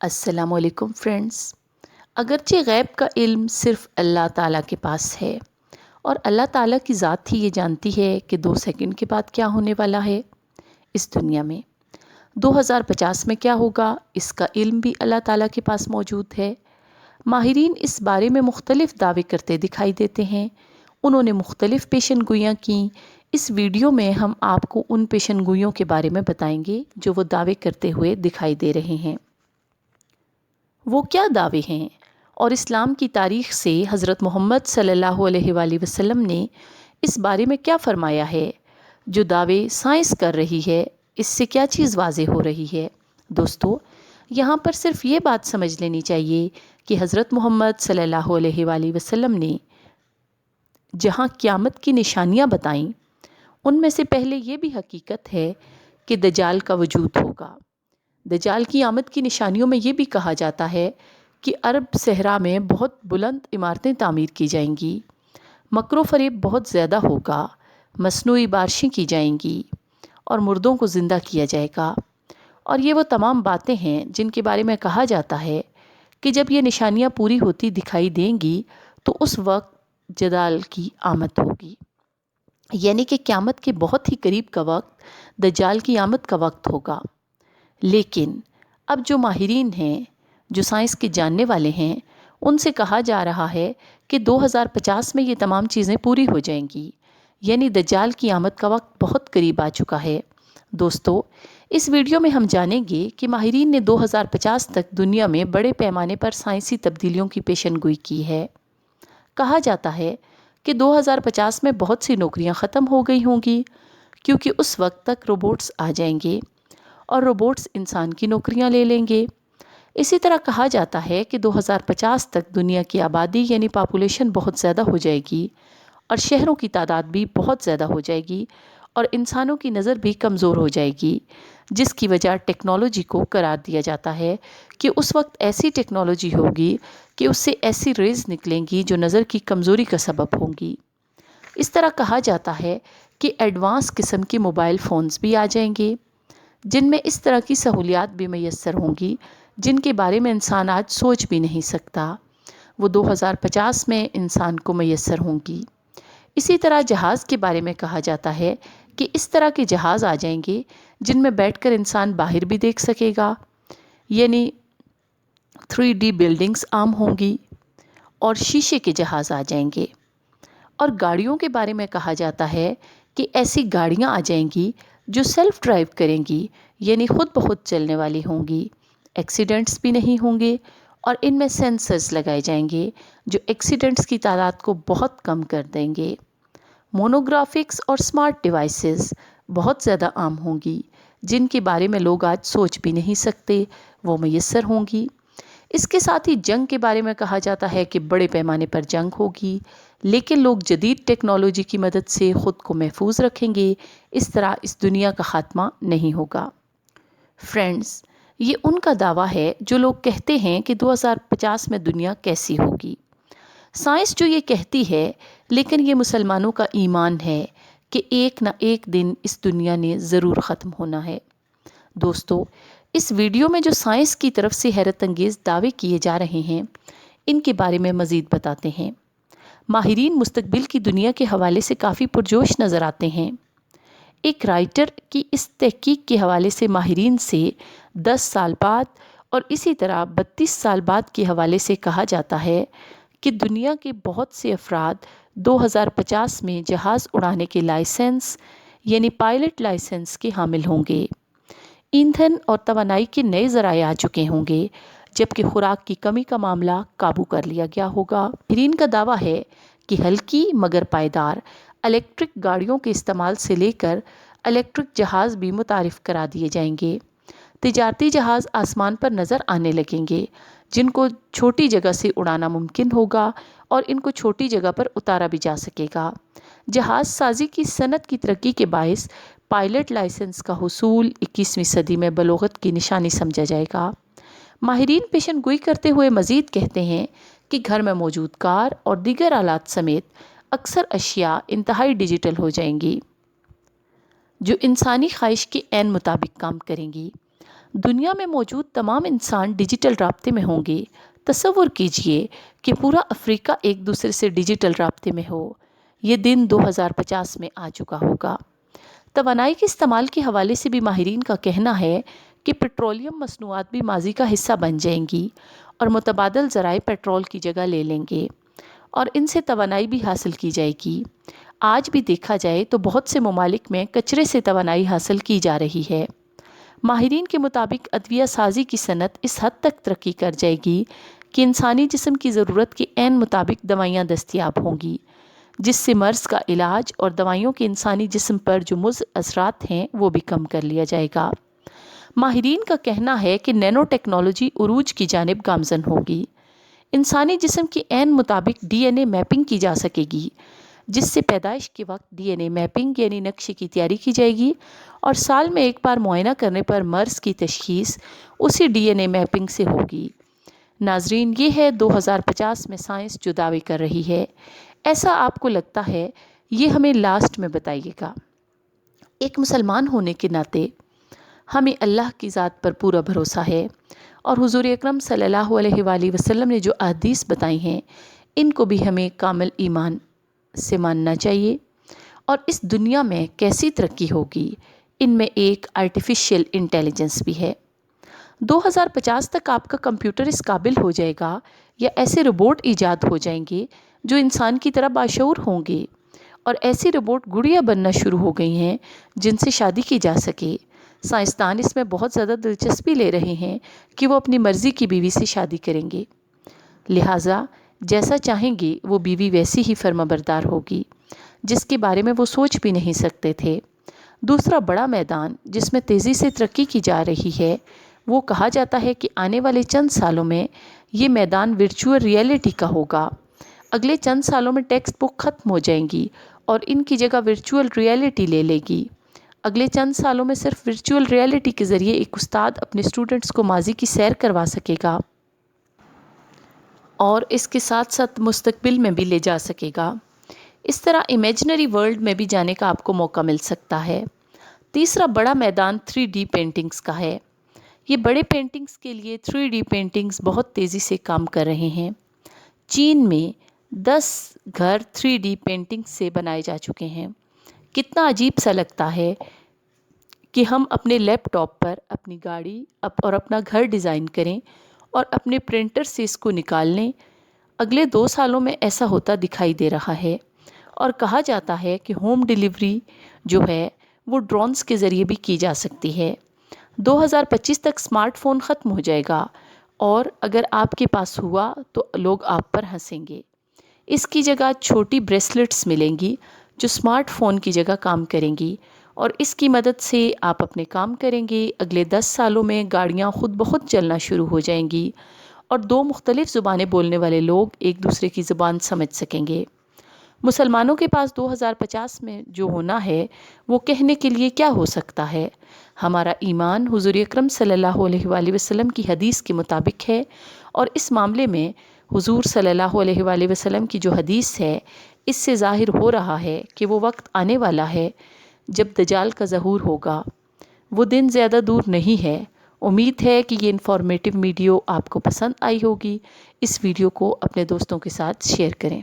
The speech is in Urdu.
السلام علیکم فرینڈز۔ اگرچہ غیب کا علم صرف اللہ تعالیٰ کے پاس ہے اور اللہ تعالیٰ کی ذات ہی یہ جانتی ہے کہ 2 سیکنڈ کے بعد کیا ہونے والا ہے اس دنیا میں، 2050 میں کیا ہوگا اس کا علم بھی اللہ تعالیٰ کے پاس موجود ہے۔ ماہرین اس بارے میں مختلف دعوے کرتے دکھائی دیتے ہیں، انہوں نے مختلف پیشن گوئیاں کیں۔ اس ویڈیو میں ہم آپ کو ان پیشن گوئیوں کے بارے میں بتائیں گے جو وہ دعوے کرتے ہوئے دکھائی دے رہے ہیں۔ وہ کیا دعوے ہیں اور اسلام کی تاریخ سے حضرت محمد صلی اللہ علیہ وآلہ وسلم نے اس بارے میں کیا فرمایا ہے؟ جو دعوے سائنس کر رہی ہے اس سے کیا چیز واضح ہو رہی ہے؟ دوستو، یہاں پر صرف یہ بات سمجھ لینی چاہیے کہ حضرت محمد صلی اللہ علیہ وآلہ وسلم نے جہاں قیامت کی نشانیاں بتائیں ان میں سے پہلے یہ بھی حقیقت ہے کہ دجال کا وجود ہوگا۔ دجال کی آمد کی نشانیوں میں یہ بھی کہا جاتا ہے کہ عرب صحرا میں بہت بلند عمارتیں تعمیر کی جائیں گی، مکر و فریب بہت زیادہ ہوگا، مصنوعی بارشیں کی جائیں گی اور مردوں کو زندہ کیا جائے گا۔ اور یہ وہ تمام باتیں ہیں جن کے بارے میں کہا جاتا ہے کہ جب یہ نشانیاں پوری ہوتی دکھائی دیں گی تو اس وقت جدال کی آمد ہوگی، یعنی کہ قیامت کے بہت ہی قریب کا وقت دجال کی آمد کا وقت ہوگا۔ لیکن اب جو ماہرین ہیں، جو سائنس کے جاننے والے ہیں، ان سے کہا جا رہا ہے کہ 2050 میں یہ تمام چیزیں پوری ہو جائیں گی، یعنی دجال کی آمد کا وقت بہت قریب آ چکا ہے۔ دوستو، اس ویڈیو میں ہم جانیں گے کہ ماہرین نے 2050 تک دنیا میں بڑے پیمانے پر سائنسی تبدیلیوں کی پیشن گوئی کی ہے۔ کہا جاتا ہے کہ 2050 میں بہت سی نوکریاں ختم ہو گئی ہوں گی کیونکہ اس وقت تک روبوٹس آ جائیں گے اور روبوٹس انسان کی نوکریاں لے لیں گے۔ اسی طرح کہا جاتا ہے کہ 2050 تک دنیا کی آبادی یعنی پاپولیشن بہت زیادہ ہو جائے گی اور شہروں کی تعداد بھی بہت زیادہ ہو جائے گی اور انسانوں کی نظر بھی کمزور ہو جائے گی، جس کی وجہ ٹیکنالوجی کو قرار دیا جاتا ہے کہ اس وقت ایسی ٹیکنالوجی ہوگی کہ اس سے ایسی ریز نکلیں گی جو نظر کی کمزوری کا سبب ہوں گی۔ اس طرح کہا جاتا ہے کہ ایڈوانس قسم کے موبائل فونز بھی آ جائیں گے جن میں اس طرح کی سہولیات بھی میسر ہوں گی جن کے بارے میں انسان آج سوچ بھی نہیں سکتا، وہ 2050 میں انسان کو میسر ہوں گی۔ اسی طرح جہاز کے بارے میں کہا جاتا ہے کہ اس طرح کے جہاز آ جائیں گے جن میں بیٹھ کر انسان باہر بھی دیکھ سکے گا، یعنی 3D بلڈنگز عام ہوں گی اور شیشے کے جہاز آ جائیں گے۔ اور گاڑیوں کے بارے میں کہا جاتا ہے کہ ایسی گاڑیاں آ جائیں گی جو سیلف ڈرائیو کریں گی، یعنی خود بخود چلنے والی ہوں گی، ایکسیڈنٹس بھی نہیں ہوں گے اور ان میں سینسرز لگائے جائیں گے جو ایکسیڈنٹس کی تعداد کو بہت کم کر دیں گے۔ مونوگرافکس اور سمارٹ ڈیوائسز بہت زیادہ عام ہوں گی جن کے بارے میں لوگ آج سوچ بھی نہیں سکتے، وہ میسر ہوں گی۔ اس کے ساتھ ہی جنگ کے بارے میں کہا جاتا ہے کہ بڑے پیمانے پر جنگ ہوگی، لیکن لوگ جدید ٹیکنالوجی کی مدد سے خود کو محفوظ رکھیں گے، اس طرح اس دنیا کا خاتمہ نہیں ہوگا۔ فرینڈز، یہ ان کا دعویٰ ہے جو لوگ کہتے ہیں کہ 2050 میں دنیا کیسی ہوگی۔ سائنس جو یہ کہتی ہے، لیکن یہ مسلمانوں کا ایمان ہے کہ ایک نہ ایک دن اس دنیا نے ضرور ختم ہونا ہے۔ دوستو، اس ویڈیو میں جو سائنس کی طرف سے حیرت انگیز دعوے کیے جا رہے ہیں ان کے بارے میں مزید بتاتے ہیں۔ ماہرین مستقبل کی دنیا کے حوالے سے کافی پرجوش نظر آتے ہیں۔ ایک رائٹر کی اس تحقیق کے حوالے سے ماہرین سے 10 سال بعد اور اسی طرح 32 سال بعد کے حوالے سے کہا جاتا ہے کہ دنیا کے بہت سے افراد 2050 میں جہاز اڑانے کے لائسنس یعنی پائلٹ لائسنس کے حامل ہوں گے۔ ایندھن اور توانائی کے نئے ذرائع آ چکے ہوں گے، جبکہ خوراک کی کمی کا معاملہ قابو کر لیا گیا ہوگا۔ ماہرین کا دعویٰ ہے کہ ہلکی مگر پائیدار الیکٹرک گاڑیوں کے استعمال سے لے کر الیکٹرک جہاز بھی متعارف کرا دیے جائیں گے۔ تجارتی جہاز آسمان پر نظر آنے لگیں گے جن کو چھوٹی جگہ سے اڑانا ممکن ہوگا اور ان کو چھوٹی جگہ پر اتارا بھی جا سکے گا۔ جہاز سازی کی صنعت کی ترقی کے باعث پائلٹ لائسنس کا حصول 21ویں صدی میں بلوغت کی نشانی سمجھا جائے گا۔ ماہرین پیشن گوئی کرتے ہوئے مزید کہتے ہیں کہ گھر میں موجود کار اور دیگر آلات سمیت اکثر اشیاء انتہائی ڈیجیٹل ہو جائیں گی جو انسانی خواہش کے عین مطابق کام کریں گی۔ دنیا میں موجود تمام انسان ڈیجیٹل رابطے میں ہوں گے۔ تصور کیجئے کہ پورا افریقہ ایک دوسرے سے ڈیجیٹل رابطے میں ہو۔ یہ دن 2050 میں آ چکا ہوگا۔ توانائی کے استعمال کے حوالے سے بھی ماہرین کا کہنا ہے کہ پیٹرولیم مصنوعات بھی ماضی کا حصہ بن جائیں گی اور متبادل ذرائع پیٹرول کی جگہ لے لیں گے اور ان سے توانائی بھی حاصل کی جائے گی۔ آج بھی دیکھا جائے تو بہت سے ممالک میں کچرے سے توانائی حاصل کی جا رہی ہے۔ ماہرین کے مطابق ادویہ سازی کی صنعت اس حد تک ترقی کر جائے گی کہ انسانی جسم کی ضرورت کے عین مطابق دوائیاں دستیاب ہوں گی، جس سے مرض کا علاج اور دوائیوں کے انسانی جسم پر جو مضر اثرات ہیں وہ بھی کم کر لیا جائے گا۔ ماہرین کا کہنا ہے کہ نینو ٹیکنالوجی عروج کی جانب گامزن ہوگی۔ انسانی جسم کے عین مطابق ڈی این اے میپنگ کی جا سکے گی، جس سے پیدائش کے وقت ڈی این اے میپنگ یعنی نقشے کی تیاری کی جائے گی اور سال میں ایک بار معائنہ کرنے پر مرض کی تشخیص اسی ڈی این اے میپنگ سے ہوگی۔ ناظرین، یہ ہے 2050 میں سائنس جو دعوے کر رہی ہے۔ ایسا آپ کو لگتا ہے؟ یہ ہمیں لاسٹ میں بتائیے گا۔ ایک مسلمان ہونے کے ناطے ہمیں اللہ کی ذات پر پورا بھروسہ ہے اور حضور اکرم صلی اللہ علیہ وآلہ وسلم نے جو احادیث بتائی ہیں ان کو بھی ہمیں کامل ایمان سے ماننا چاہیے۔ اور اس دنیا میں کیسی ترقی ہوگی، ان میں ایک آرٹیفیشیل انٹیلیجنس بھی ہے۔ 2050 تک آپ کا کمپیوٹر اس قابل ہو جائے گا یا ایسے روبوٹ ایجاد ہو جائیں گے جو انسان کی طرح باشعور ہوں گے، اور ایسی روبوٹ گڑیا بننا شروع ہو گئی ہیں جن سے شادی کی جا سکے۔ سائنسدان اس میں بہت زیادہ دلچسپی لے رہے ہیں کہ وہ اپنی مرضی کی بیوی سے شادی کریں گے، لہٰذا جیسا چاہیں گے وہ بیوی ویسی ہی فرمانبردار ہوگی جس کے بارے میں وہ سوچ بھی نہیں سکتے تھے۔ دوسرا بڑا میدان جس میں تیزی سے ترقی کی جا رہی ہے، وہ کہا جاتا ہے کہ آنے والے چند سالوں میں یہ میدان ورچوئل ریئلٹی کا ہوگا۔ اگلے چند سالوں میں ٹیکسٹ بک ختم ہو جائیں گی اور ان کی جگہ ورچوئل ریئلٹی لے لے گی۔ اگلے چند سالوں میں صرف ورچوئل ریئلٹی کے ذریعے ایک استاد اپنے اسٹوڈنٹس کو ماضی کی سیر کروا سکے گا اور اس کے ساتھ ساتھ مستقبل میں بھی لے جا سکے گا۔ اس طرح امیجنری ورلڈ میں بھی جانے کا آپ کو موقع مل سکتا ہے۔ تیسرا بڑا میدان 3D پینٹنگز کا ہے۔ یہ بڑے پینٹنگز کے لیے 3D پینٹنگز بہت تیزی سے کام کر رہے ہیں۔ چین میں 10 گھر 3D پینٹنگ سے بنائے جا چکے ہیں۔ کتنا عجیب سا لگتا ہے کہ ہم اپنے لیپ ٹاپ پر اپنی گاڑی اور اپنا گھر ڈیزائن کریں اور اپنے پرنٹر سے اس کو نکال لیں۔ اگلے 2 سالوں میں ایسا ہوتا دکھائی دے رہا ہے، اور کہا جاتا ہے کہ ہوم ڈیلیوری جو ہے وہ ڈرونز کے ذریعے بھی کی جا سکتی ہے۔ 2025 تک اسمارٹ فون ختم ہو جائے گا اور اگر آپ کے پاس ہوا تو لوگ آپ پر ہنسیں گے۔ اس کی جگہ چھوٹی بریسلٹس ملیں گی جو اسمارٹ فون کی جگہ کام کریں گی اور اس کی مدد سے آپ اپنے کام کریں گے۔ اگلے 10 سالوں میں گاڑیاں خود بخود چلنا شروع ہو جائیں گی اور 2 مختلف زبانیں بولنے والے لوگ ایک دوسرے کی زبان سمجھ سکیں گے۔ مسلمانوں کے پاس 2050 میں جو ہونا ہے وہ کہنے کے لیے کیا ہو سکتا ہے؟ ہمارا ایمان حضور اکرم صلی اللہ علیہ وآلہ وسلم کی حدیث کے مطابق ہے، اور اس معاملے میں حضور صلی اللہ علیہ وآلہ وسلم کی جو حدیث ہے اس سے ظاہر ہو رہا ہے کہ وہ وقت آنے والا ہے جب دجال کا ظہور ہوگا۔ وہ دن زیادہ دور نہیں ہے۔ امید ہے کہ یہ انفارمیٹیو ویڈیو آپ کو پسند آئی ہوگی۔ اس ویڈیو کو اپنے دوستوں کے ساتھ شیئر کریں۔